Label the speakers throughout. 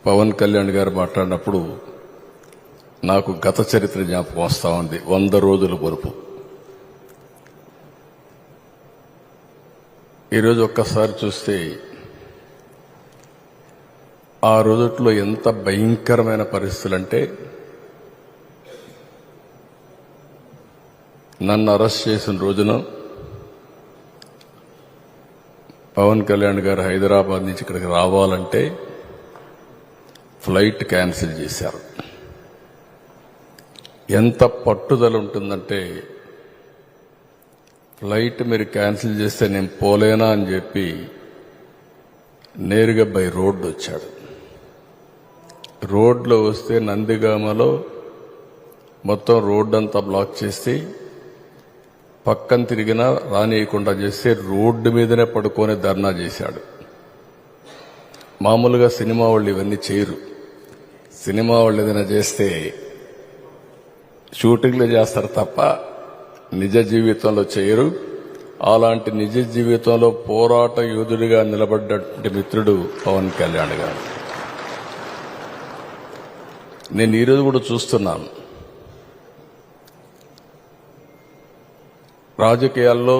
Speaker 1: పవన్ కళ్యాణ్ గారు మాట్లాడినప్పుడు నాకు గత చరిత్ర జ్ఞాపకం వస్తా ఉంది. 100 రోజుల పొరుపు. ఈరోజు ఒక్కసారి చూస్తే ఆ రోజుల్లో ఎంత భయంకరమైన పరిస్థితులంటే, నన్ను అరెస్ట్ చేసిన రోజున పవన్ కళ్యాణ్ గారు హైదరాబాద్ నుంచి ఇక్కడికి రావాలంటే ఫ్లైట్ క్యాన్సిల్ చేశారు. ఎంత పట్టుదల ఉంటుందంటే, ఫ్లైట్ మీరు క్యాన్సిల్ చేస్తే నేను పోలేనా అని చెప్పి నేరుగా బై రోడ్డు వచ్చాడు. రోడ్లో వస్తే నందిగామలో మొత్తం రోడ్డు అంతా బ్లాక్ చేసి పక్కన తిరిగినా రానియకుండా చేస్తే రోడ్డు మీదనే పడుకొని ధర్నా చేశాడు. మామూలుగా సినిమా వాళ్ళు ఇవన్నీ చేయరు. సినిమా వాళ్ళు ఏదైనా చేస్తే షూటింగ్లు చేస్తారు తప్ప నిజ జీవితంలో చేయరు. అలాంటి నిజ జీవితంలో పోరాట యోధుడిగా నిలబడ్డటువంటి మిత్రుడు పవన్ కళ్యాణ్ గారు. నేను ఈరోజు కూడా చూస్తున్నాను, రాజకీయాల్లో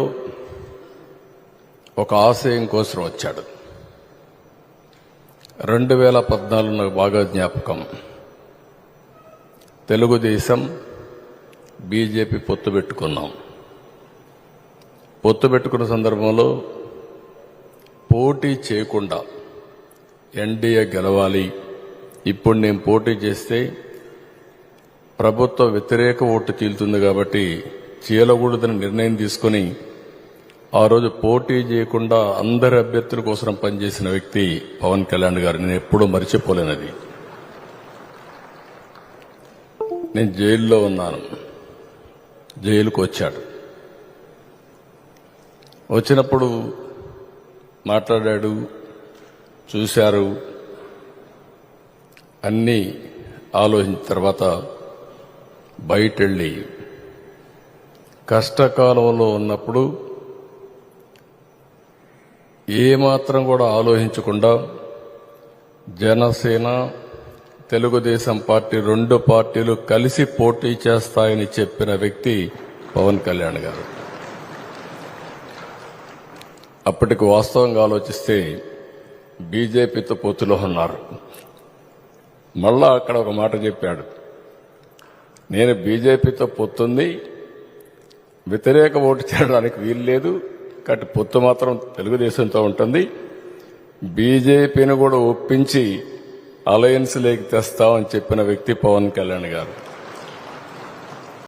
Speaker 1: ఒక ఆశయం కోసం వచ్చాడు. 2014 నాకు బాగా జ్ఞాపకం. తెలుగుదేశం బీజేపీ పొత్తు పెట్టుకున్నాం. పొత్తు పెట్టుకున్న సందర్భంలో పోటీ చేయకుండా ఎన్డీఏ గెలవాలి, ఇప్పుడు నేను పోటీ చేస్తే ప్రభుత్వ వ్యతిరేక ఓటు చీలుతుంది కాబట్టి చీలకూడదని నిర్ణయం తీసుకుని ఆ రోజు పోటీ చేయకుండా అందరి అభ్యర్థుల కోసం పనిచేసిన వ్యక్తి పవన్ కళ్యాణ్ గారు. నేను ఎప్పుడూ మర్చిపోలేనది. నేను జైల్లో ఉన్నాను. జైలుకు వచ్చాడు. వచ్చినప్పుడు మాట్లాడాడు, చూశారు. అన్నీ ఆలోచించిన తర్వాత బయటెళ్ళి కష్టకాలంలో ఉన్నప్పుడు ఏమాత్రం కూడా ఆలోచించకుండా జనసేన తెలుగుదేశం పార్టీ 2 పార్టీలు కలిసి పోటీ చేస్తాయని చెప్పిన వ్యక్తి పవన్ కళ్యాణ్ గారు. అప్పటికి వాస్తవంగా ఆలోచిస్తే బీజేపీతో పొత్తులో ఉన్నారు. మళ్ళా అక్కడ ఒక మాట చెప్పాడు, నేను బీజేపీతో పొత్తుంది, వ్యతిరేక ఓటు చేయడానికి వీలు లేదు, కాబట్టి పొత్తు మాత్రం తెలుగుదేశంతో ఉంటుంది, బీజేపీని కూడా ఒప్పించి అలయన్స్ లేకి తెస్తామని చెప్పిన వ్యక్తి పవన్ కళ్యాణ్ గారు.